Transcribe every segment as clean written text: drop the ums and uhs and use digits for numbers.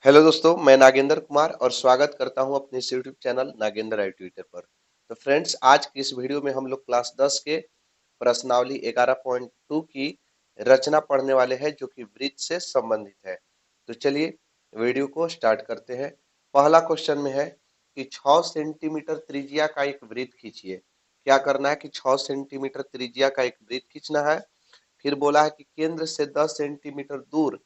Hello दोस्तों, मैं नागेंद्र कुमार और स्वागत करता हूं अपने इस यूट्यूब चैनल नागेंद्र आई ट्विटर पर। तो फ्रेंड्स, आज की इस वीडियो में हम लोग क्लास 10 के प्रश्नावली 11.2 की रचना पढ़ने वाले हैं, जो कि वृत्त से संबंधित है। तो चलिए वीडियो को स्टार्ट करते हैं। पहला क्वेश्चन में है कि 6 सेंटीमीटर त्रिज्या का एक वृत्त खींचिए। क्या करना है कि 6 सेंटीमीटर त्रिज्या का एक वृत्त खींचना है। फिर बोला है कि केंद्र से 10 सेंटीमीटर दूर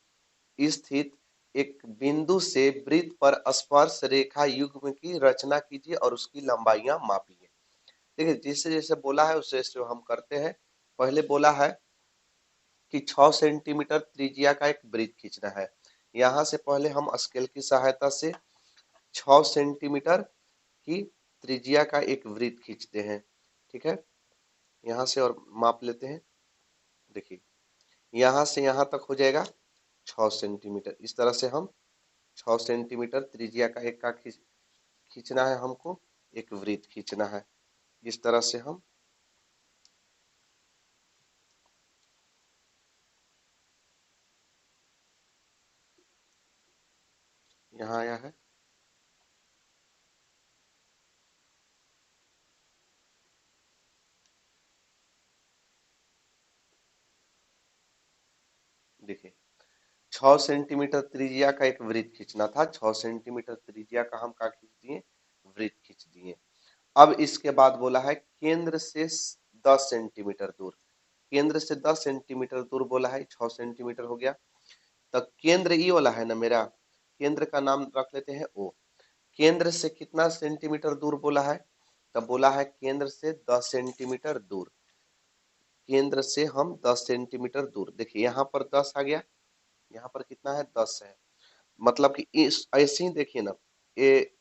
स्थित एक बिंदु से वृत्त पर स्पर्श रेखा युग्म की रचना कीजिए और उसकी लंबाइयां मापिए। देखिए, जैसे जैसे बोला है उसे जो हम करते हैं। पहले बोला है कि 6 सेंटीमीटर त्रिज्या का एक वृत्त खींचना है। यहां से पहले हम स्केल की सहायता से 6 सेंटीमीटर की त्रिज्या का एक वृत्त खींचते हैं। ठीक है, यहां से और माप लेते हैं। देखिए, यहां से यहां तक हो जाएगा 6 सेंटीमीटर। इस तरह से हम 6 सेंटीमीटर त्रिज्या का एक का खींचना है हमको, एक वृत्त खींचना है। इस तरह से हम यहाँ आया है। देखिए, 6 सेंटीमीटर त्रिज्या का एक वृत्त खींचना था। 6 सेंटीमीटर त्रिज्या का हम क्या खींच दिए, वृत्त खींच दिए। अब इसके बाद बोला है केंद्र से 10 सेंटीमीटर दूर। केंद्र से 10 सेंटीमीटर दूर बोला है, 6 सेंटीमीटर हो गया। तो केंद्र ई वाला है ना मेरा, केंद्र का नाम रख लेते हैं ओ। केंद्र से कितना सेंटीमीटर दूर बोला है, तब बोला है केंद्र से 10 सेंटीमीटर दूर। केंद्र से हम 10 सेंटीमीटर दूर। देखिए, यहाँ पर 10 आ गया, यहाँ पर कितना है, 10 है। मतलब कि इस ऐसे ही देखिए ना, ये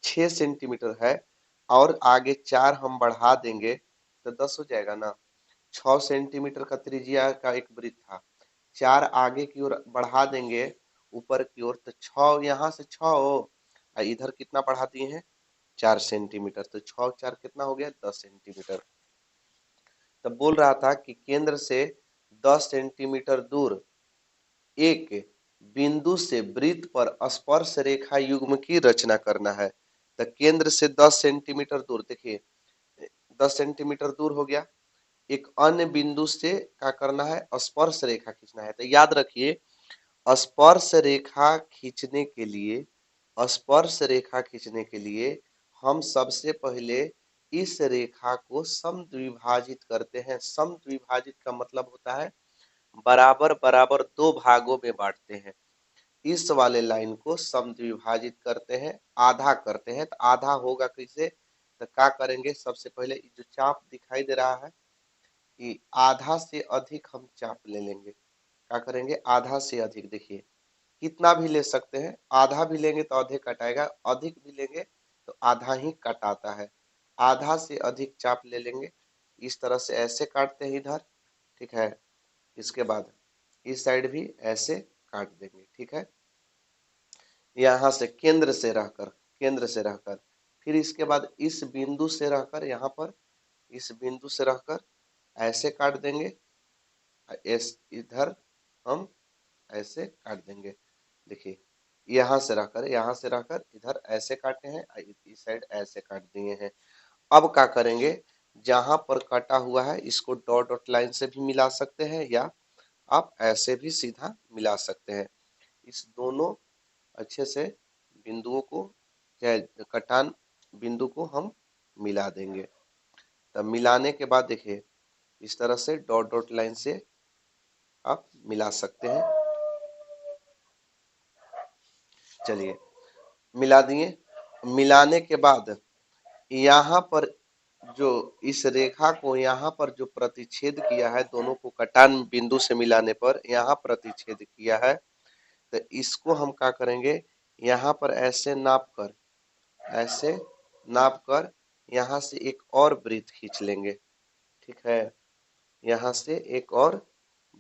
6 सेंटीमीटर है और आगे 4 हम बढ़ा देंगे तो 10 हो जाएगा ना। 6 सेंटीमीटर का त्रिज्या का एक वृत्त था, 4 आगे की ओर बढ़ा देंगे ऊपर की ओर, तो 6 यहाँ से 6 हो, और इधर कितना बढ़ा दिए हैं, 4 सेंटीमीटर। तो 6 4 कितना हो गया, 10 सेंटीमीटर। तब बोल रहा था कि केंद्र से 10 सेंटीमीटर दूर एक बिंदु से वृत्त पर स्पर्श रेखा युग्म की रचना करना है। तो केंद्र से 10 सेंटीमीटर दूर, देखिए 10 सेंटीमीटर दूर हो गया। एक अन्य बिंदु से क्या करना है, स्पर्श रेखा खींचना है। तो याद रखिए, स्पर्श रेखा खींचने के लिए, स्पर्श रेखा खींचने के लिए हम सबसे पहले इस रेखा को समद्विभाजित करते हैं। समद्विभाजित का मतलब होता है बराबर बराबर दो भागों में बांटते हैं। इस वाले लाइन को समद्विभाजित करते हैं, आधा करते हैं। तो आधा होगा कैसे, तो क्या करेंगे, सबसे पहले जो चाप दिखाई दे रहा है, कि आधा से अधिक हम चाप ले लेंगे। क्या करेंगे, आधा से अधिक। देखिए, कितना भी ले सकते हैं, आधा भी लेंगे तो आधे कटाएगा, अधिक भी लेंगे तो आधा ही कटाता है। आधा से अधिक चाप ले लेंगे। इस तरह से ऐसे काटते हैं इधर। ठीक है, इसके बाद इस साइड भी ऐसे काट देंगे। ठीक है, यहाँ से केंद्र से रहकर, केंद्र से रहकर, फिर इसके बाद इस बिंदु से रहकर यहाँ पर, इस बिंदु से रहकर ऐसे काट देंगे। इधर हम ऐसे काट देंगे। देखिए, यहाँ से रहकर इधर ऐसे काटे हैं, इस साइड ऐसे काट दिए हैं। अब क्या करेंगे, जहां पर कटा हुआ है इसको डॉट डॉट लाइन से भी मिला सकते हैं, या आप ऐसे भी सीधा मिला सकते हैं। इस दोनों अच्छे से बिंदुओं को, चाहे कटान बिंदु को हम मिला देंगे। तब मिलाने के बाद देखिए, इस तरह से डॉट डॉट लाइन से आप मिला सकते हैं। चलिए, मिला दिए। मिलाने के बाद यहाँ पर जो इस रेखा को यहाँ पर जो प्रतिच्छेद किया है, दोनों को कटान बिंदु से मिलाने पर यहाँ प्रतिच्छेद किया है, तो इसको हम क्या करेंगे, यहाँ पर ऐसे नाप कर, ऐसे नाप कर यहाँ से एक और वृत्त खींच लेंगे। ठीक है, यहाँ से एक और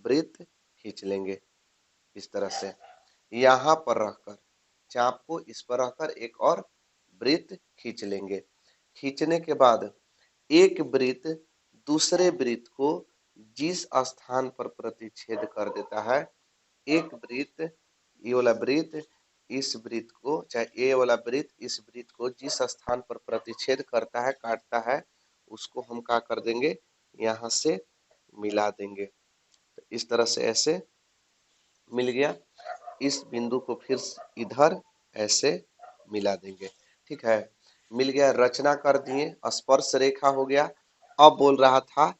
वृत्त खींच लेंगे। इस तरह से यहाँ पर रहकर, चाप को इस पर रखकर एक और वृत्त खींच लेंगे। खींचने के बाद एक वृत्त दूसरे वृत्त को जिस स्थान पर प्रतिच्छेद कर देता है, एक वृत्त, ये वाला वृत्त इस वृत्त को, चाहे ए वाला वृत्त इस वृत्त को जिस स्थान पर प्रतिच्छेद करता है, काटता है, उसको हम क्या कर देंगे, यहाँ से मिला देंगे। तो इस तरह से ऐसे मिल गया। इस बिंदु को फिर इधर ऐसे मिला देंगे। ठीक है, मिल गया, रचना कर दिए, स्पर्श रेखा हो गया। अब बोल रहा था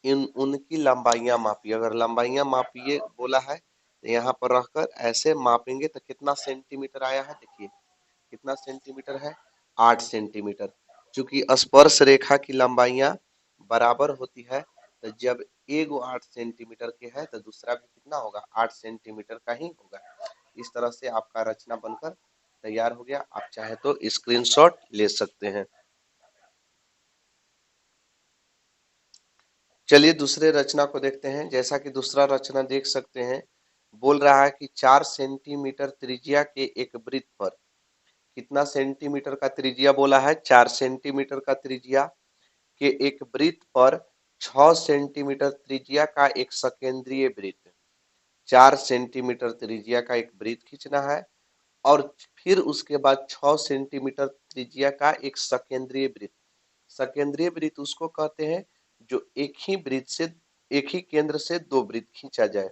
इन उनकी लंबाइयां मापिए। अगर लंबाइयां मापिए बोला है तो यहाँ पर रहकर ऐसे मापेंगे तो कितना सेंटीमीटर आया है, देखिए कितना सेंटीमीटर है, 8 सेंटीमीटर। चूंकि स्पर्श रेखा की लंबाइयां बराबर होती है, तो जब एगो 8 सेंटीमीटर के है तो दूसरा भी कितना होगा, 8 सेंटीमीटर का ही होगा। इस तरह से आपका रचना बनकर तैयार हो गया। आप चाहे तो स्क्रीनशॉट ले सकते हैं। चलिए दूसरे रचना को देखते हैं। जैसा कि दूसरा रचना देख सकते हैं, बोल रहा है कि 4 सेंटीमीटर त्रिज्या के एक वृत्त पर, कितना सेंटीमीटर का त्रिज्या बोला है, 4 सेंटीमीटर का त्रिज्या के एक वृत्त पर 6 सेंटीमीटर त्रिज्या का एक सकेंद्रीय वृत्त, 4 सेंटीमीटर त्रिज्या का एक वृत्त खींचना है और फिर उसके बाद 6 सेंटीमीटर त्रिज्या का एक सकेंद्रीय वृत्त। सकेंद्रीय वृत्त उसको कहते हैं जो एक ही केंद्र से दो वृत्त खींचा जाए।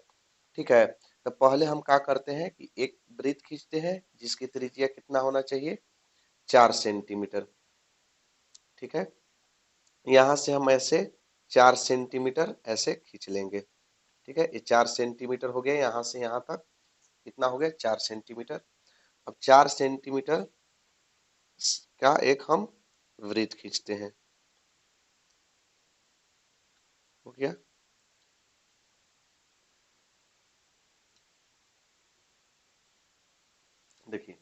ठीक है, तो पहले हम क्या करते हैं कि एक वृत्त खींचते हैं जिसकी त्रिज्या कितना होना चाहिए, 4 सेंटीमीटर। ठीक है, यहाँ से हम ऐसे 4 सेंटीमीटर ऐसे खींच लेंगे। ठीक है, ये 4 सेंटीमीटर हो गया, यहाँ से यहाँ तक कितना हो गया, 4 सेंटीमीटर। अब 4 सेंटीमीटर का एक हम वृत्त खींचते हैं, हो गया। देखिए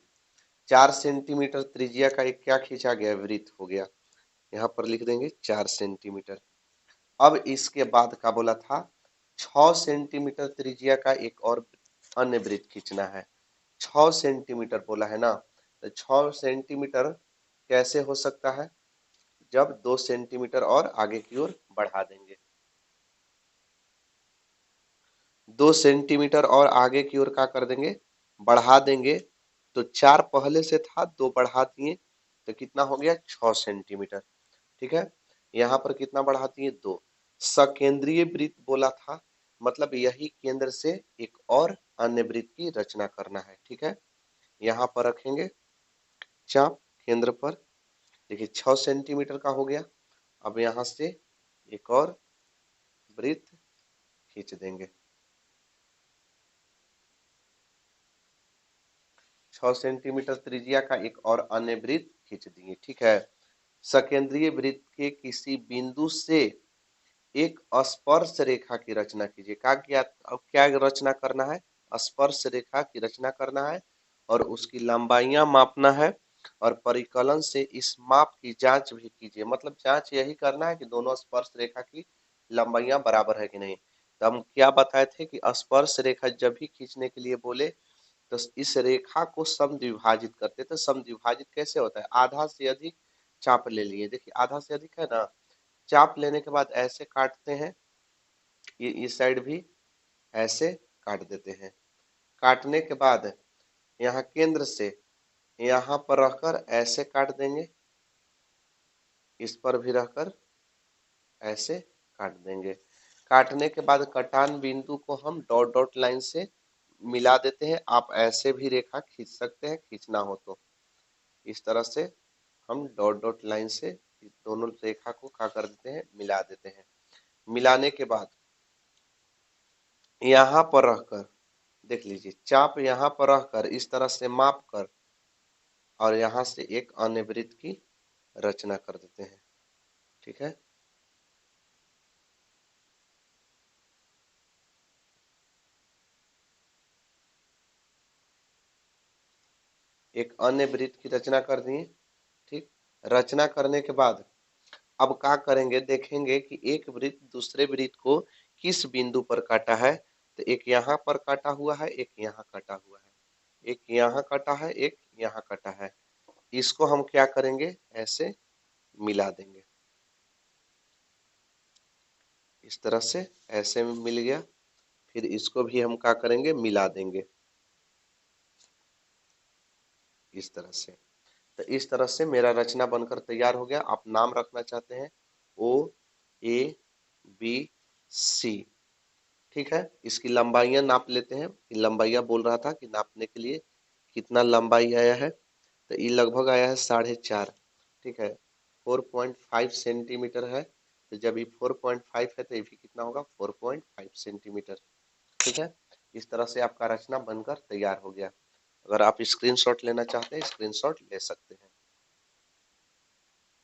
4 सेंटीमीटर त्रिज्या का एक क्या खींचा गया, वृत्त हो गया। यहाँ पर लिख देंगे 4 सेंटीमीटर। अब इसके बाद का बोला था 6 सेंटीमीटर त्रिज्या का एक और अन्य वृत्त खींचना है। 6 सेंटीमीटर बोला है ना, तो 6 सेंटीमीटर कैसे हो सकता है, जब 2 सेंटीमीटर और आगे की ओर बढ़ा देंगे। 2 सेंटीमीटर और आगे की ओर क्या कर देंगे, बढ़ा देंगे। तो 4 पहले से था, 2 बढ़ा दिए तो कितना हो गया, 6 सेंटीमीटर। ठीक है, यहाँ पर कितना बढ़ा दिए, 2। सकेंद्रीय वृत्त बोला था, मतलब यही केंद्र से एक और अन्य वृत्त की रचना करना है। ठीक है, यहाँ पर रखेंगे चाप केंद्र पर। देखिए 6 सेंटीमीटर का हो गया। अब यहाँ से एक और वृत्त खींच देंगे, 6 सेंटीमीटर त्रिज्या का एक और अन्य वृत्त खींच दिए। ठीक है, सकेंद्रीय वृत्त के किसी बिंदु से एक स्पर्श रेखा की रचना कीजिए। अब क्या रचना करना है, स्पर्श रेखा की रचना करना है और उसकी लंबाइयां मापना है और परिकलन से इस माप की जांच भी कीजिए। मतलब जांच यही करना है कि दोनों स्पर्श रेखा की लंबाइयां बराबर है कि नहीं। तो हम क्या बताए थे कि स्पर्श रेखा जब भी खींचने के लिए बोले तो इस रेखा को समद्विभाजित करते। तो समद्विभाजित कैसे होता है, आधा से अधिक चाप ले लिए। देखिए आधा से अधिक है ना, चाप लेने के बाद ऐसे काटते हैं, ये इस साइड भी ऐसे काट देते हैं। काटने के बाद यहाँ केंद्र से यहाँ पर रखकर ऐसे काट देंगे, इस पर भी रखकर ऐसे काट देंगे। काटने के बाद कटान बिंदु को हम डॉट डॉट लाइन से मिला देते हैं। आप ऐसे भी रेखा खींच सकते हैं, खींचना हो तो इस तरह से हम डॉट डॉट लाइन से दोनों रेखा को क्या कर देते हैं, मिला देते हैं। मिलाने के बाद यहाँ पर रहकर देख लीजिए, चाप यहाँ पर रहकर इस तरह से माप कर और यहाँ से एक अन्य वृत्त की रचना कर देते हैं। ठीक है, एक अन्य वृत्त की रचना कर दिए। ठीक, रचना करने के बाद अब क्या करेंगे, देखेंगे कि एक वृत्त दूसरे वृत्त को किस बिंदु पर काटा है। तो एक यहाँ पर काटा हुआ है, एक यहाँ काटा हुआ है, एक यहाँ काटा है, एक यहाँ काटा है। इसको हम क्या करेंगे, ऐसे मिला देंगे। इस तरह से ऐसे में मिल गया। फिर इसको भी हम क्या करेंगे, मिला देंगे। इस तरह से। तो इस तरह से मेरा रचना बनकर तैयार हो गया। आप नाम रखना चाहते हैं OABC, ठीक है। इसकी लंबाइयां नाप लेते हैं कि लंबाइयां बोल रहा था कि नापने के लिए कितना लंबाई आया है, तो ये लगभग आया है 4.5, ठीक है। 4.5 सेंटीमीटर है, तो जब ये 4.5 है तो ये भी कितना होगा 4.5 सेंटीमीटर, ठीक है। इस तरह से आपका रचना बनकर तैयार हो गया। अगर आप स्क्रीनशॉट लेना चाहते हैं स्क्रीनशॉट ले सकते हैं।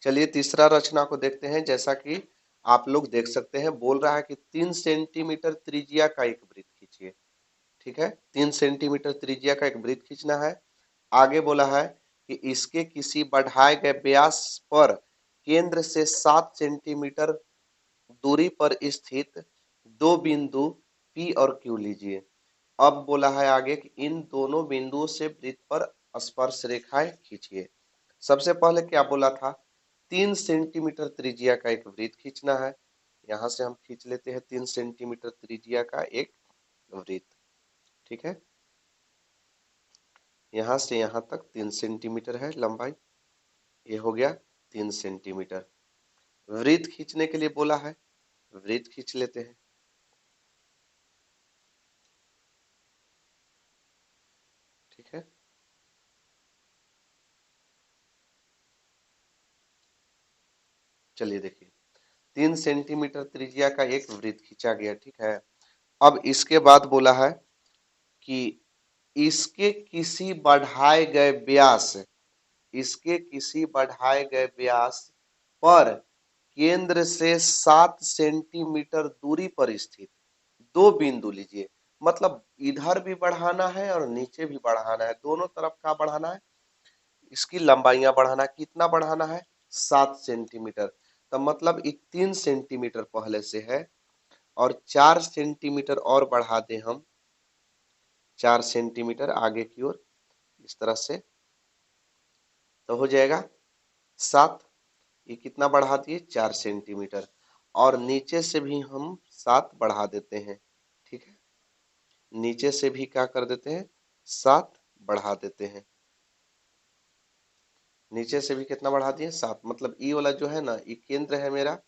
चलिए तीसरा रचना को देखते हैं। जैसा कि आप लोग देख सकते हैं, बोल रहा है कि 3 सेंटीमीटर त्रिज्या का एक वृत्त खींचिए, ठीक है। 3 सेंटीमीटर त्रिज्या का एक वृत्त खींचना है। आगे बोला है कि इसके किसी बढ़ाए गए व्यास पर केंद्र से 7 सेंटीमीटर दूरी पर स्थित दो बिंदु P और Q लीजिए। अब बोला है आगे कि इन दोनों बिंदुओं से वृत्त पर स्पर्श रेखाएं खींचिए। सबसे पहले क्या बोला था, 3 सेंटीमीटर त्रिज्या का एक वृत्त खींचना है। यहाँ से हम खींच लेते हैं 3 सेंटीमीटर त्रिज्या का एक वृत्त, ठीक है। यहाँ से यहाँ तक 3 सेंटीमीटर है लंबाई, ये हो गया 3 सेंटीमीटर। वृत्त खींचने के लिए बोला है, वृत्त खींच लेते हैं, ठीक है। चलिए देखिए, 3 सेंटीमीटर त्रिज्या का एक वृत्त खींचा गया, ठीक है। अब इसके बाद बोला है कि इसके किसी बढ़ाए गए व्यास, इसके किसी बढ़ाए गए व्यास पर केंद्र से 7 सेंटीमीटर दूरी पर स्थित दो बिंदु लीजिए। मतलब इधर भी बढ़ाना है और नीचे भी बढ़ाना है, दोनों तरफ का बढ़ाना है। इसकी लंबाइयां बढ़ाना है, कितना बढ़ाना है 7 सेंटीमीटर। तो मतलब ये 3 सेंटीमीटर पहले से है और 4 सेंटीमीटर और बढ़ा दें हम, 4 सेंटीमीटर आगे की ओर इस तरह से, तो हो जाएगा 7। ये कितना बढ़ा दिए 4 सेंटीमीटर, और नीचे से भी हम 7 बढ़ा देते हैं, ठीक है। नीचे से भी क्या कर देते हैं 7 बढ़ा देते हैं। नीचे से भी कितना बढ़ा दिए 7, मतलब ई वाला जो है ना ये केंद्र है मेरा,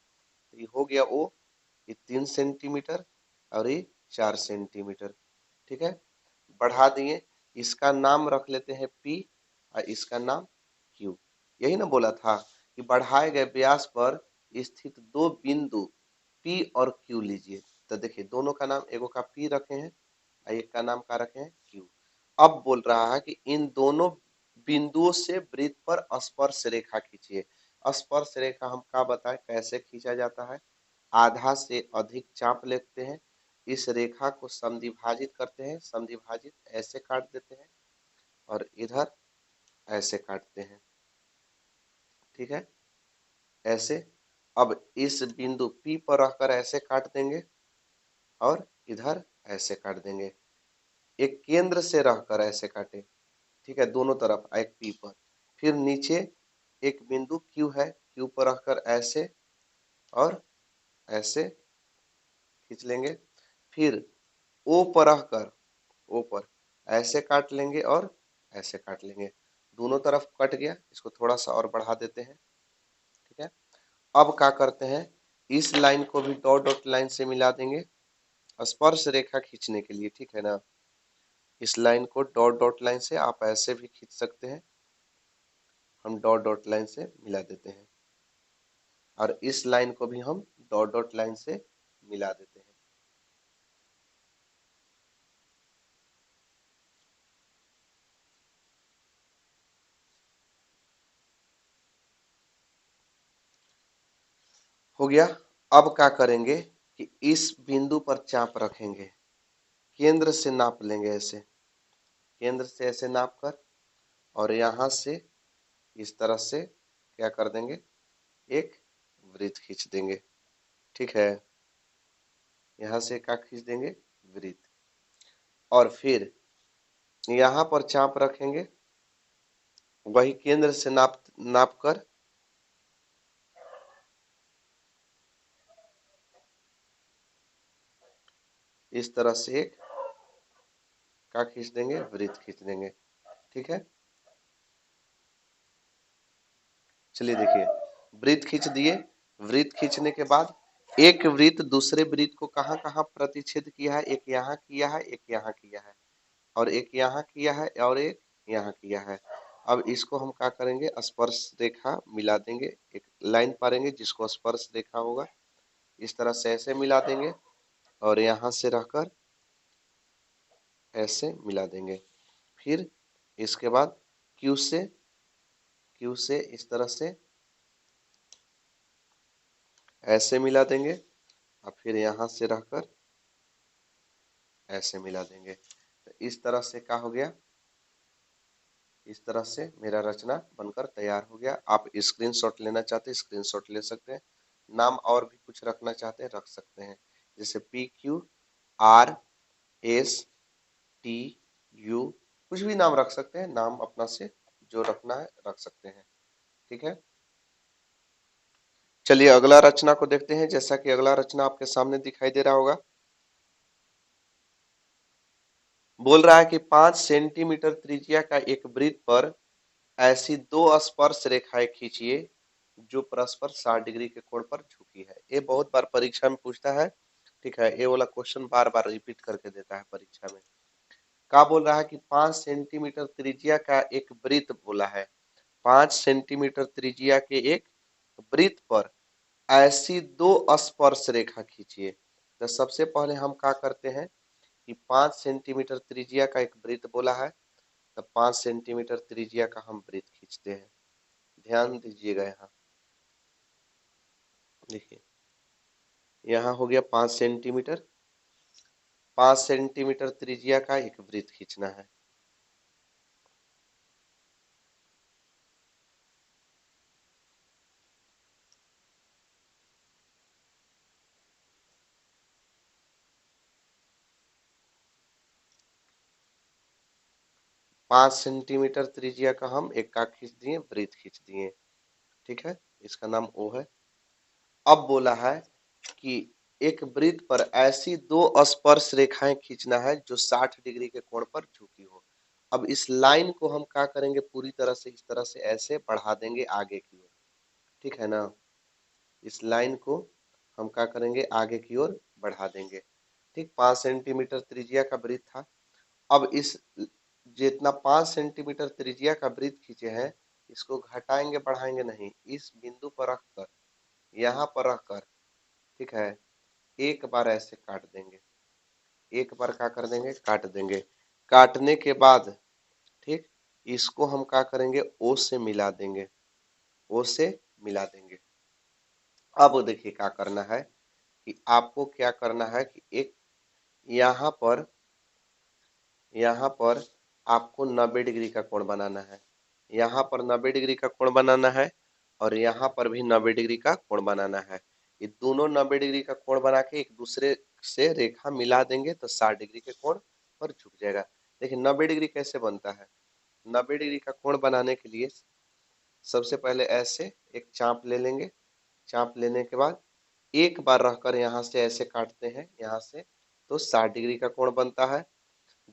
ये हो गया O, ये 3 सेंटीमीटर और ये 4 सेंटीमीटर, ठीक है। बढ़ा दिए, इसका नाम रख लेते हैं P और इसका नाम Q। यही ना बोला था कि बढ़ाए गए व्यास पर स्थित दो बिंदु P और Q लीजिए। तो देखिए दोनों का नाम, एगो का P रखे हैं और एक का नाम का रखे हैं Q। अब बोल रहा है कि इन दोनों बिंदुओं से वृत्त पर स्पर्श रेखा खींचिए। स्पर्श रेखा हम क्या बताएं कैसे खींचा जाता है, आधा से अधिक चाप लेते हैं, इस रेखा को समद्विभाजित करते हैं, समद्विभाजित ऐसे काट देते हैं और इधर ऐसे काटते हैं, ठीक है, ऐसे। अब इस बिंदु P पर रहकर ऐसे काट देंगे और इधर ऐसे काट देंगे। एक केंद्र से रहकर ऐसे काटे, ठीक है, दोनों तरफ एक P पर। फिर नीचे एक बिंदु Q है, Q पर रहकर ऐसे और ऐसे खींच लेंगे। फिर O पर रहकर, O पर ऐसे काट लेंगे और ऐसे काट लेंगे। दोनों तरफ कट गया, इसको थोड़ा सा और बढ़ा देते हैं, ठीक है। अब क्या करते हैं, इस लाइन को भी डॉट डॉट लाइन से मिला देंगे स्पर्श रेखा खींचने के लिए, ठीक है ना। इस line co dot dot line से आप ऐसे भी खींच सकते हैं, हम डॉट डॉट लाइन से मिला देते हैं। और इस लाइन को भी हम डॉट डॉट लाइन से मिला देते हैं। हो गया। अब क्या करेंगे कि इस बिंदु पर चाप रखेंगे, केंद्र से नाप लेंगे ऐसे, केंद्र से ऐसे नाप कर और यहाँ से इस तरह से क्या कर देंगे, एक वृत्त खींच देंगे, ठीक है। यहाँ से क्या खींच देंगे वृत्त, और फिर यहाँ पर चाप रखेंगे, वही केंद्र से नाप नाप कर इस तरह से एक क्या खींच देंगे वृत्त खींच देंगे, ठीक है। चलिए देखिए, वृत्त खींच दिए। वृत्त खींचने के बाद एक वृत्त दूसरे वृत्त को कहाँ कहाँ प्रतिच्छेद किया है, एक यहाँ किया है, एक यहाँ किया है, और एक यहाँ किया है, और एक यहाँ किया है। अब इसको हम क्या करेंगे, स्पर्श रेखा मिला देंगे, एक लाइन पारेंगे जिसको स्पर्श रेखा होगा, इस तरह से ऐसे मिला देंगे, और यहाँ से रहकर ऐसे मिला देंगे। फिर इसके बाद क्यू से इस तरह से ऐसे मिला देंगे, और फिर यहाँ से रहकर ऐसे मिला देंगे। तो इस तरह से क्या हो गया, इस तरह से मेरा रचना बनकर तैयार हो गया। आप स्क्रीनशॉट लेना चाहते हैं स्क्रीनशॉट ले सकते हैं, नाम और भी कुछ रखना चाहते हैं रख सकते हैं, जैसे PQRSTU, कुछ भी नाम रख सकते हैं, नाम अपना से जो रखना है रख सकते हैं। ठीक है, चलिए अगला रचना को देखते हैं। जैसा कि अगला रचना आपके सामने दिखाई दे रहा होगा, बोल रहा है कि 5 सेंटीमीटर त्रिज्या का एक वृत्त पर ऐसी दो स्पर्श रेखाएं खींचिए जो परस्पर 60 डिग्री के कोण पर झुकी है। ये बहुत बार परीक्षा में पूछता है। ठीक है, ये वाला क्वेश्चन बार बार रिपीट करके देता है परीक्षा में। क्या बोल रहा है कि 5 सेंटीमीटर त्रिज्या का एक वृत्त बोला है, 5 सेंटीमीटर त्रिज्या के एक वृत्त पर ऐसी दो स्पर्श रेखा खींचिए। तो सबसे पहले हम क्या करते हैं कि 5 सेंटीमीटर त्रिज्या का एक वृत्त बोला है, तो 5 सेंटीमीटर त्रिज्या का हम वृत्त खींचते हैं। ध्यान दीजिएगा, यहाँ देखिए, यहाँ हो गया 5 सेंटीमीटर, 5 सेंटीमीटर त्रिज्या का एक वृत्त खींचना है। 5 सेंटीमीटर त्रिज्या का हम एक का खींच दिए, वृत्त खींच दिए। ठीक है, इसका नाम ओ है। अब बोला है कि एक वृत्त पर ऐसी दो स्पर्श रेखाएं खींचना है जो 60 डिग्री के कोण पर झुकी हो। अब इस लाइन को हम क्या करेंगे, पूरी तरह से इस तरह से ऐसे बढ़ा देंगे आगे की ओर। ठीक है ना, इस लाइन को हम क्या करेंगे, आगे की ओर बढ़ा देंगे। ठीक, 5 सेंटीमीटर त्रिज्या का वृत्त था। अब इस जितना 5 सेंटीमीटर त्रिज्या का वृत्त खींचे हैं, इसको घटाएंगे बढ़ाएंगे नहीं, इस बिंदु पर रखकर, यहाँ पर रखकर, ठीक है, एक बार ऐसे काट देंगे। एक बार क्या कर देंगे, काट देंगे। काटने के बाद ठीक, इसको हम क्या करेंगे, ओ से मिला देंगे, ओ से मिला देंगे। अब देखिए क्या करना है कि आपको क्या करना है कि एक यहाँ पर, यहाँ पर आपको 90 डिग्री का कोण बनाना है। यहाँ पर 90 डिग्री का कोण बनाना है, और यहाँ पर भी 90 डिग्री का कोण बनाना है। ये दोनों 90 डिग्री का कोण बना के एक दूसरे से रेखा मिला देंगे तो 60 डिग्री के कोण पर झुक जाएगा। देखिए 90 डिग्री कैसे बनता है, 90 डिग्री का कोण बनाने के लिए सबसे पहले ऐसे एक चाप ले लेंगे। चाप लेने के बाद एक बार रहकर यहाँ से ऐसे काटते हैं, यहाँ से तो 60 डिग्री का कोण बनता है।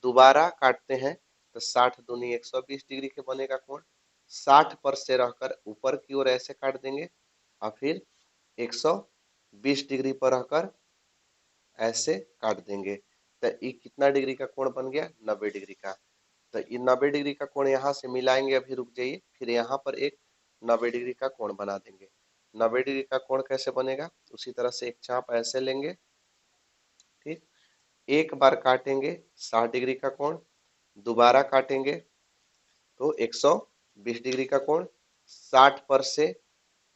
दोबारा काटते हैं तो 60 दूनी 120 डिग्री के बनेगा कोण। 60 पर से रहकर ऊपर की ओर ऐसे काट देंगे, और फिर 120 डिग्री पर रहकर ऐसे काट देंगे। तो ये कितना डिग्री का कोण बन गया, 90 डिग्री का। तो ये 90 डिग्री का कोण यहाँ से मिलाएंगे, अभी रुक जाइए, फिर यहाँ पर एक 90 डिग्री का कोण बना देंगे। 90 डिग्री का कोण कैसे बनेगा, उसी तरह से एक चाप ऐसे लेंगे। ठीक, एक बार काटेंगे 60 डिग्री का कोण, दोबारा काटेंगे तो 120 डिग्री का कोण, 60 पर से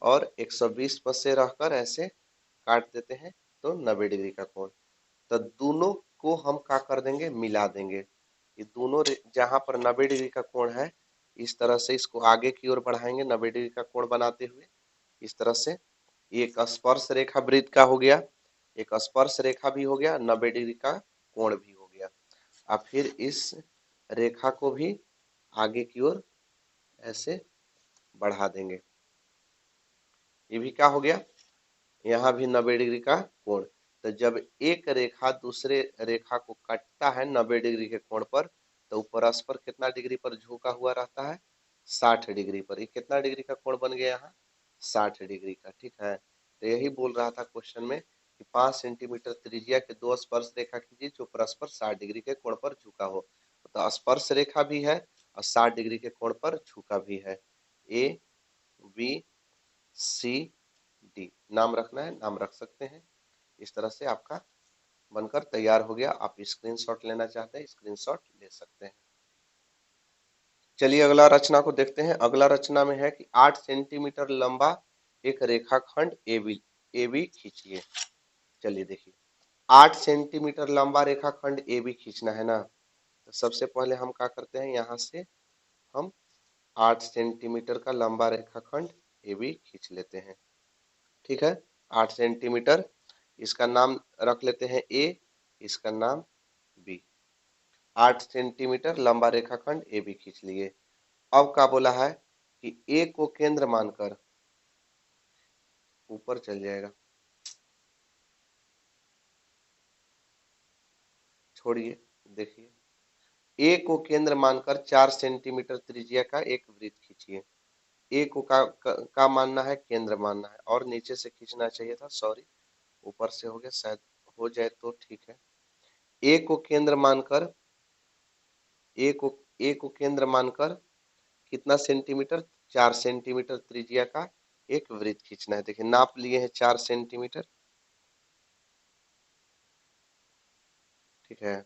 और 120 पर से रहकर ऐसे काट देते हैं तो 90 डिग्री का कोण। तो दोनों को हम क्या कर देंगे, मिला देंगे। ये दोनों जहां पर 90 डिग्री का कोण है, इस तरह से इसको आगे की ओर बढ़ाएंगे 90 डिग्री का कोण बनाते हुए, इस तरह से। एक स्पर्श रेखा वृत्त का हो गया, एक स्पर्श रेखा भी हो गया, 90 डिग्री का कोण भी हो गया। अब फिर इस रेखा को भी आगे की ओर ऐसे बढ़ा देंगे, ये भी क्या हो गया, यहाँ भी 90 डिग्री का कोण। तो जब एक रेखा दूसरे रेखा को काटता है 90 डिग्री के कोण पर, तो परस्पर कितना डिग्री पर झुका हुआ रहता है, 60 डिग्री पर। ये कितना डिग्री का कोण बन गया यहाँ? 60 डिग्री का। ठीक है, तो यही बोल रहा था क्वेश्चन में कि 5 सेंटीमीटर त्रिज्या के दो स्पर्श रेखा खींचिए जो परस्पर 60 डिग्री के कोण पर झुका हो। तो स्पर्श रेखा भी है और 60 डिग्री के कोण पर झुका भी है। ए बी सी डी नाम रखना है, नाम रख सकते हैं। इस तरह से आपका बनकर तैयार हो गया। आप स्क्रीनशॉट लेना चाहते हैं, स्क्रीनशॉट ले सकते हैं। चलिए अगला रचना को देखते हैं। अगला रचना में है कि 8 सेंटीमीटर लंबा एक रेखाखंड AB खींचिए। चलिए देखिए, 8 सेंटीमीटर लंबा रेखाखंड AB खींचना है ना। तो सबसे पहले हम क्या करते हैं, यहाँ से हम 8 सेंटीमीटर का लंबा रेखाखंड AB खींच लेते हैं। ठीक है, 8 सेंटीमीटर, इसका नाम रख लेते हैं A, इसका नाम B। 8 सेंटीमीटर लंबा रेखाखंड AB खींच लिए। अब क्या बोला है कि A को केंद्र मानकर, ऊपर चल जाएगा, छोड़िए, देखिए A को केंद्र मानकर 4 सेंटीमीटर त्रिज्या का एक वृत्त खींचिए। A को का मानना है, केंद्र मानना है, और नीचे से खींचना चाहिए था, सॉरी, ऊपर से हो गया, शायद हो जाए तो ठीक है। A को केंद्र मानकर, ए को केंद्र मानकर कितना सेंटीमीटर, 4 सेंटीमीटर त्रिज्या का एक वृत्त खींचना है। देखिए नाप लिए हैं 4 सेंटीमीटर। ठीक है,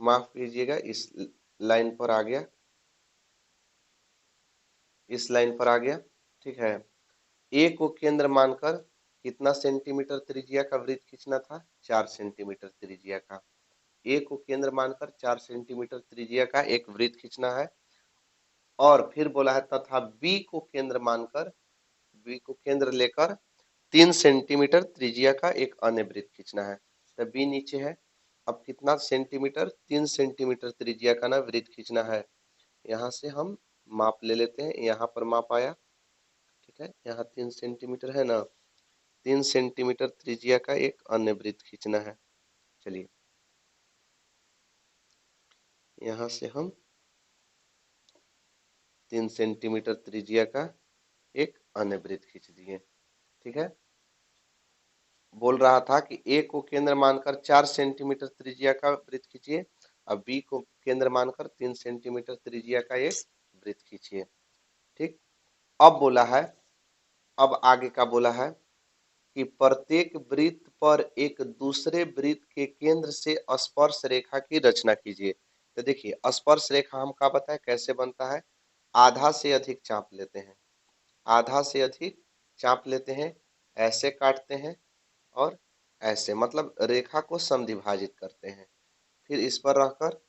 माफ कीजिएगा, इस लाइन पर आ गया, इस लाइन पर आ गया। ठीक है, ए को केंद्र मानकर कितना सेंटीमीटर त्रिज्या का वृत्त खींचना था, 4 सेंटीमीटर त्रिज्या का। ए को केंद्र मानकर 4 सेंटीमीटर त्रिज्या का एक वृत्त खींचना है। और फिर बोला है तथा बी को केंद्र मानकर, बी को केंद्र लेकर 3 सेंटीमीटर त्रिज्या का एक अन्य वृत्त खींचना है। तो बी नीचे है, अब कितना सेंटीमीटर, 3 सेंटीमीटर त्रिज्या का ना वृत्त खींचना है। यहाँ से हम माप ले लेते हैं, यहाँ पर माप आया। ठीक है, यहाँ 3 सेंटीमीटर है ना, 3 सेंटीमीटर त्रिज्या का एक अन्य वृत्त खींचना है। चलिए यहाँ से हम 3 सेंटीमीटर त्रिज्या का एक अन्य वृत्त खींच दिए। ठीक है, बोल रहा था कि ए को केंद्र मानकर 4 सेंटीमीटर त्रिज्या का वृत्त खींचिए, अब बी को केंद्र मानकर 3 सेंटीमीटर त्रिज्या का एक वृत्त खींचिए। ठीक, अब बोला है, अब आगे का बोला है कि प्रत्येक वृत्त पर एक दूसरे वृत्त के केंद्र से स्पर्श रेखा की रचना कीजिए। तो देखिए स्पर्श रेखा हम क्या बताए कैसे बनता है, आधा से अधिक चाप लेते हैं, आधा से अधिक चाप लेते हैं, ऐसे काटते हैं और ऐसे, मतलब रेखा को समद्विभाजित करते हैं। फिर इस पर रहकर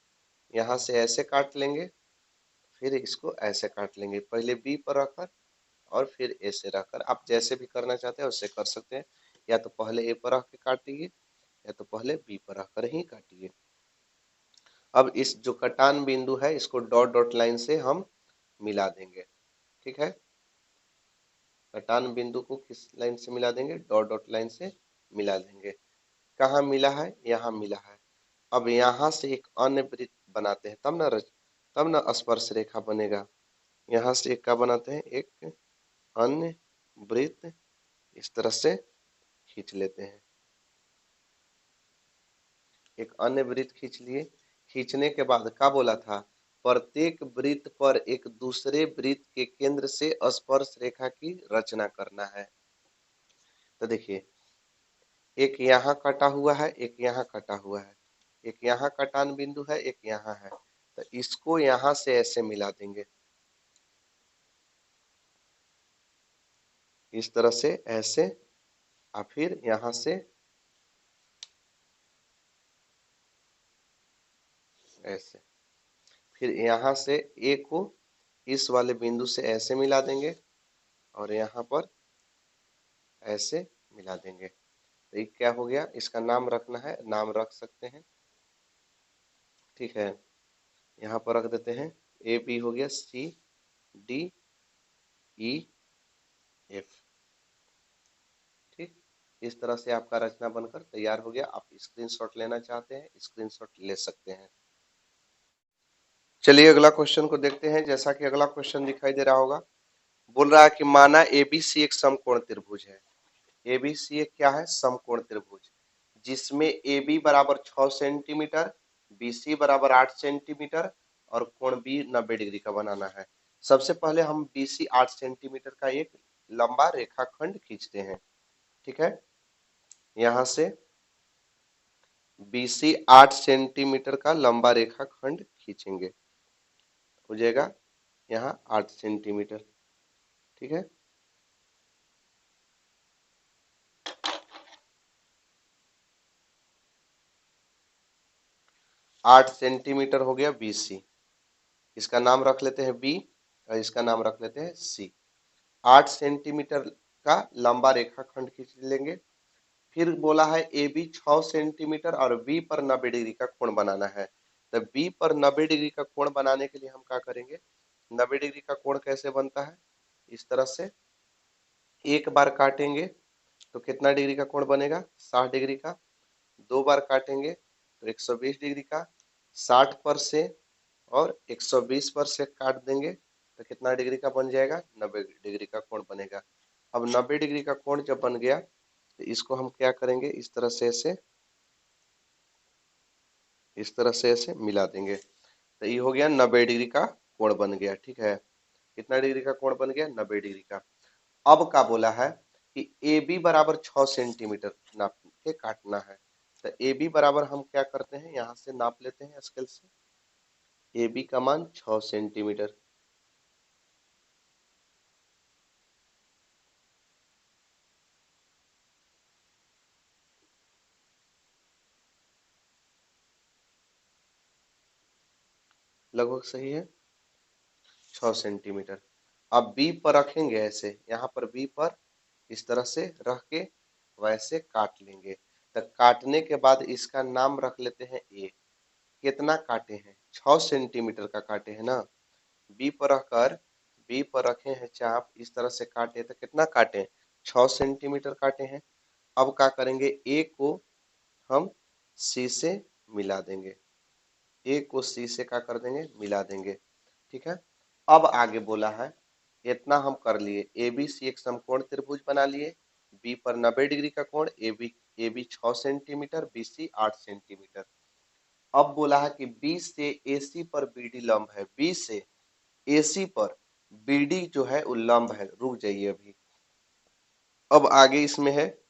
यहाँ से ऐसे काट लेंगे, फिर इसको ऐसे काट लेंगे, पहले बी पर रखकर और फिर ए से रखकर। आप जैसे भी करना चाहते हैं उससे कर सकते हैं, या तो पहले ए पर रख के काटिए या तो पहले बी पर रखकर ही काटिए। अब इस जो कटान बिंदु है इसको डॉट डॉट लाइन से हम मिला देंगे। ठीक है, कटान बिंदु को किस लाइन से मिला देंगे, डॉट डॉट लाइन से मिला देंगे। कहाँ मिला है, यहाँ मिला है। अब यहाँ से एक अन्य वृत्त बनाते हैं, तब न स्पर्श रेखा बनेगा। यहाँ से एक का बनाते हैं, एक अन्य वृत्त, इस तरह से खींच लेते हैं। एक अन्य वृत्त खींच लिए, खींचने के बाद क्या बोला था, प्रत्येक वृत्त पर एक दूसरे वृत्त के केंद्र से स्पर्श रेखा की रचना करना है। तो देखिए एक यहाँ कटा हुआ है, एक यहाँ कटा हुआ है, एक यहाँ कटान बिंदु है, एक यहाँ है, तो इसको यहाँ से ऐसे मिला देंगे, इस तरह से ऐसे, और फिर यहाँ से ऐसे, फिर यहाँ से ए को इस वाले बिंदु से ऐसे मिला देंगे और यहाँ पर ऐसे मिला देंगे। तो ये क्या हो गया, इसका नाम रखना है, नाम रख सकते हैं। ठीक है, यहाँ पर रख देते हैं, ए बी हो गया, सी डी ई एफ। ठीक, इस तरह से आपका रचना बनकर तैयार हो गया। आप स्क्रीनशॉट लेना चाहते हैं, स्क्रीनशॉट ले सकते हैं। चलिए अगला क्वेश्चन को देखते हैं। जैसा कि अगला क्वेश्चन दिखाई दे रहा होगा, बोल रहा है कि माना एबीसी एक समकोण त्रिभुज है। एबीसी एक क्या है? समकोण त्रिभुज, जिसमें AB बराबर 6 सेंटीमीटर, BC बराबर 8 सेंटीमीटर और कोण बी 90 डिग्री का बनाना है। सबसे पहले हम BC 8 सेंटीमीटर का एक लंबा रेखाखंड खींचते हैं। ठीक है, यहां से BC 8 सेंटीमीटर का लंबा रेखाखंड खींचेंगे, हो जाएगा यहाँ 8 सेंटीमीटर। ठीक है, 8 सेंटीमीटर हो गया BC। इसका नाम रख लेते हैं B और इसका नाम रख लेते हैं C। 8 सेंटीमीटर का लंबा रेखाखंड खींच लेंगे। फिर बोला है AB 6 सेंटीमीटर और B पर 90 डिग्री का कोण बनाना है। तो B पर 90 डिग्री का कोण बनाने के लिए हम क्या करेंगे? 90 डिग्री का कोण कैसे बनता है? इस तरह से एक बार काटेंगे तो कितना डिग्री का कोण बनेगा? 60 डिग्री का। दो बार काटेंगे तो 120 डिग्री का। 60 पर से और 120 पर से काट देंगे तो कितना डिग्री का बन जाएगा? 90 डिग्री का कोण बनेगा। अब 90 डिग्री का कोण जब बन गया तो इसको हम क्या करेंगे? इस तरह से ऐसे मिला देंगे तो ये हो गया 90 डिग्री का कोण बन गया। ठीक है, कितना डिग्री का कोण बन गया? 90 डिग्री का। अब का बोला है कि AB बराबर 6 सेंटीमीटर नाप के काटना है। तो AB बराबर हम क्या करते हैं? यहाँ से नाप लेते हैं स्केल से। AB का मान 6 सेंटीमीटर। लगभग सही है, 6 सेंटीमीटर। अब B पर रखेंगे ऐसे, यहाँ पर B पर इस तरह से रख के वैसे काट लेंगे। तो काटने के बाद इसका नाम रख लेते हैं A। कितना काटे हैं? 6 सेंटीमीटर का काटे हैं ना। बी पर रखकर बी पर रखे हैं चाप, इस तरह से काटे तो कितना काटे? 6 सेंटीमीटर काटे हैं। अब क्या करेंगे? ए को हम सी से मिला देंगे। ए को सी से क्या कर देंगे? मिला देंगे। ठीक है, अब आगे बोला है इतना हम कर लिए। ए बी सी एक समकोण त्रिभुज बना लिए। बी पर 90 डिग्री का कोण, A B 6 centimetre, B C 8 centimetre. अब बोला है कि बी से AC पर BD लंब है। बी से AC पर BD जो है वो लंब है। रुक जाइए अभी। अब आगे इसमें है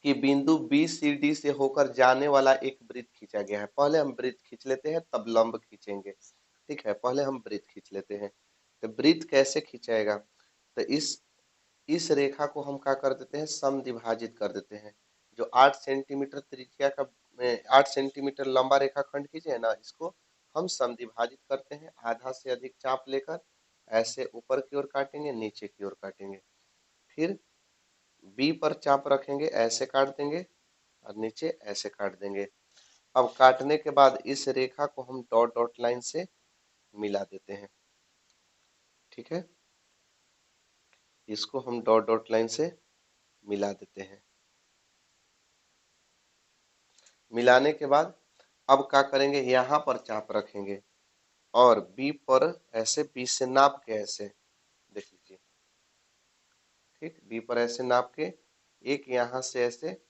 कि बिंदु BCD से होकर जाने वाला एक वृत्त खींचा गया है। पहले हम वृत्त खींच लेते हैं तब लंब खींचेंगे। ठीक है, पहले हम वृत्त खींच लेते हैं। तो वृत्त कैसे खींचाएगा? तो इस रेखा को हम क्या कर देते हैं? समद्विभाजित कर देते हैं। जो 8 सेंटीमीटर त्रिज्या का 8 सेंटीमीटर लंबा रेखाखंड खींचे है ना, इसको हम समद्विभाजित करते हैं। आधा से अधिक चाप लेकर ऐसे ऊपर की ओर काटेंगे, नीचे की ओर काटेंगे। फिर बी पर चाप रखेंगे, ऐसे काट देंगे और नीचे ऐसे काट देंगे। अब काटने के बाद इस रेखा को हम डॉट डॉट लाइन से मिला देते हैं। ठीक है, इसको हम डॉट डॉट लाइन से मिला देते हैं। मिलाने के बाद अब क्या करेंगे? यहाँ पर चाप रखेंगे और बी पर ऐसे बी से नाप के ऐसे देख लीजिए। ठीक, बी पर ऐसे नाप के एक यहाँ से ऐसे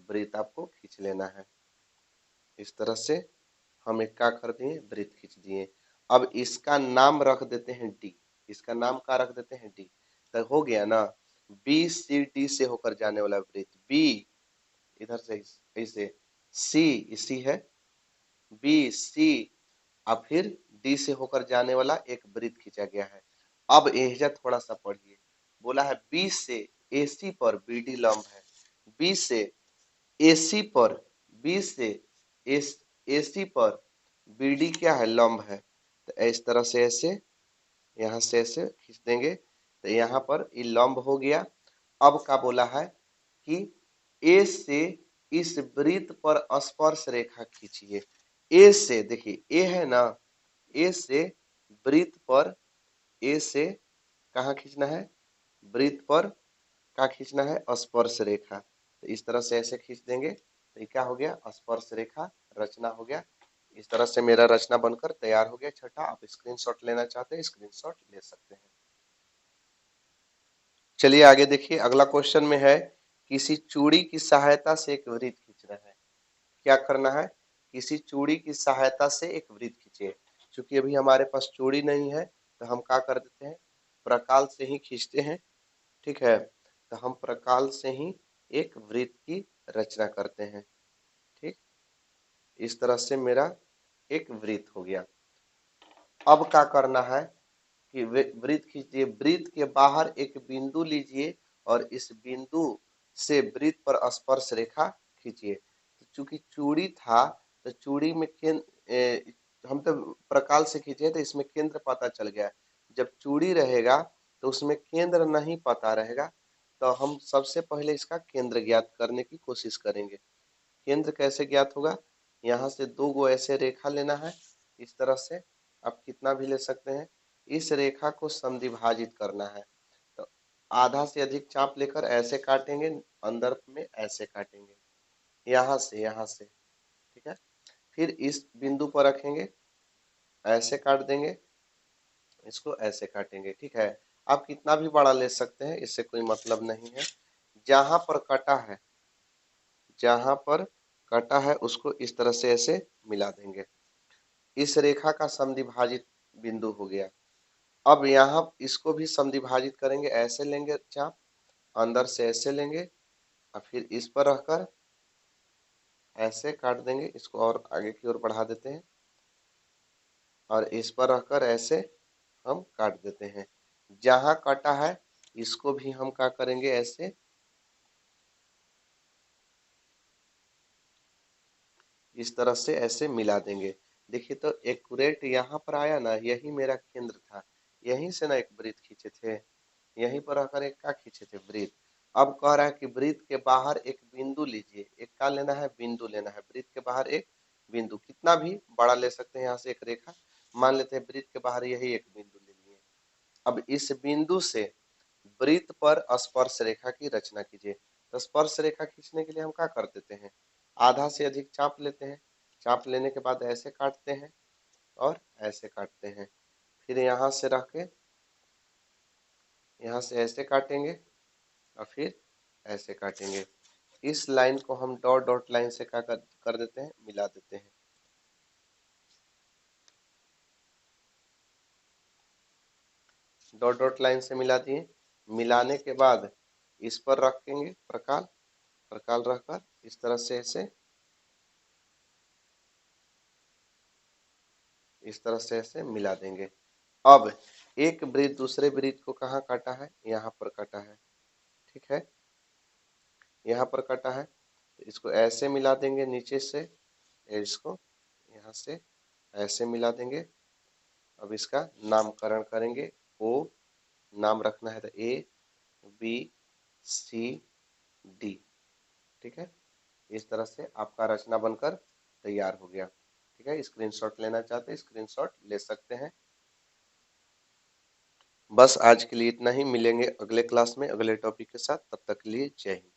वृत्त आपको खींच लेना है। इस तरह से हम एक क्या कर दिए? वृत्त खींच दिए। अब इसका नाम रख देते हैं D। इसका नाम क्या रख देते हैं? D। तो हो गया ना, BCD से होकर जाने वाला वृत्त। B इधर से ऐसे, C इसी है, BC और फिर D से होकर जाने वाला एक वृत्त खींचा गया है। अब एहजा थोड़ा सा पढ़िए। बोला है B से AC पर BD लंब है। B से AC पर B से AC पर BD क्या है? लंब है। तो इस तरह से ऐसे यहाँ से ऐसे खींच देंगे तो यहाँ पर ये लंब हो गया। अब क्या बोला है कि A से इस वृत्त पर स्पर्श रेखा खींचिए। A से देखिए, A है ना, A से वृत्त पर, A से कहाँ खींचना है? वृत्त पर क्या खींचना है? स्पर्श रेखा। तो इस तरह से ऐसे खींच देंगे तो ये क्या हो गया? स्पर्श रेखा रचना हो गया। इस तरह से मेरा रचना बनकर तैयार हो गया छठा। आप स्क्रीनशॉट लेना चाहते हैं स्क्रीनशॉट ले सकते हैं। चलिए आगे देखिए, अगला क्वेश्चन में है किसी चूड़ी की सहायता से एक वृत्त खींचना है। क्या करना है? किसी चूड़ी की सहायता से एक वृत्त खींचे। चूंकि अभी हमारे पास चूड़ी नहीं है तो हम क्या कर देते हैं, प्रकाल से ही खींचते हैं। ठीक है, तो हम प्रकाल से ही एक वृत्त की रचना करते हैं। ठीक, इस तरह से मेरा एक वृत्त हो गया। अब क्या करना है कि वृत्त खींचिए, वृत्त के बाहर एक बिंदु लीजिए और इस बिंदु से वृत्त पर स्पर्श रेखा खींचिए। तो चूंकि चूड़ी था तो चूड़ी में केंद्र, हम तो प्रकाल से खींचे तो इसमें केंद्र पता चल गया। जब चूड़ी रहेगा तो उसमें केंद्र नहीं पता रहेगा, तो हम सबसे पहले इसका केंद्र ज्ञात करने की कोशिश करेंगे। केंद्र कैसे ज्ञात होगा? यहाँ से दो गो ऐसे रेखा लेना है, इस तरह से आप कितना भी ले सकते हैं। इस रेखा को समद्विभाजित करना है, तो आधा से अधिक चाप लेकर ऐसे काटेंगे, अंदर में ऐसे काटेंगे, यहाँ से। ठीक है, फिर इस बिंदु पर रखेंगे, ऐसे काट देंगे, इसको ऐसे काटेंगे। ठीक है, आप कितना भी बड़ा ले सकते हैं, इससे कोई मतलब नहीं है। जहां पर कटा है, जहां पर कटा है उसको इस तरह से ऐसे मिला देंगे। इस रेखा का समद्विभाजित बिंदु हो गया। अब यहाँ इसको भी समद्विभाजित करेंगे, ऐसे लेंगे चाप, अंदर से ऐसे लेंगे और फिर इस पर रखकर ऐसे काट देंगे। इसको और आगे की ओर बढ़ा देते हैं और इस पर रखकर ऐसे हम काट देते हैं। जहां कटा है इसको भी हम क्या करेंगे, ऐसे इस तरह से ऐसे मिला देंगे। देखिए तो एक्यूरेट यहाँ पर आया ना, यही मेरा केंद्र था। यहीं से ना एक वृत्त खींचे थे, यहीं पर आकर एक क्या खींचे थे, वृत्त। अब कह रहा है कि वृत्त के बाहर एक बिंदु लीजिए। एक क्या लेना है, बिंदु लेना है। वृत्त के बाहर एक बिंदु, कितना भी बड़ा ले सकते हैं। यहाँ से एक रेखा मान लेते हैं, वृत्त के बाहर यही एक बिंदु ले लिए। अब इस बिंदु से वृत्त पर स्पर्श रेखा की रचना कीजिए। तो स्पर्श रेखा खींचने के लिए हम क्या कर देते हैं, आधा से अधिक चाप लेते हैं। चाप लेने के बाद ऐसे काटते हैं और ऐसे काटते हैं। फिर यहाँ से रख के यहाँ से ऐसे काटेंगे और फिर ऐसे काटेंगे। इस लाइन को हम डॉट डॉट लाइन से क्या कर देते हैं, मिला देते हैं। डॉट डॉट लाइन से मिला दिए। मिलाने के बाद इस पर रखेंगे प्रकाल, प्रकाल रखकर इस तरह से ऐसे, इस तरह से ऐसे मिला देंगे। अब एक वृत्त दूसरे वृत्त को कहाँ काटा है, यहाँ पर काटा है। ठीक है, यहाँ पर काटा है तो इसको ऐसे मिला देंगे नीचे से, इसको यहाँ से ऐसे मिला देंगे। अब इसका नामकरण करेंगे। ओ नाम रखना है तो ए बी सी डी। ठीक है, इस तरह से आपका रचना बनकर तैयार हो गया। ठीक है, स्क्रीनशॉट लेना चाहते हैं स्क्रीनशॉट ले सकते हैं। बस आज के लिए इतना ही, मिलेंगे अगले क्लास में अगले टॉपिक के साथ। तब तक के लिए जय हिंद।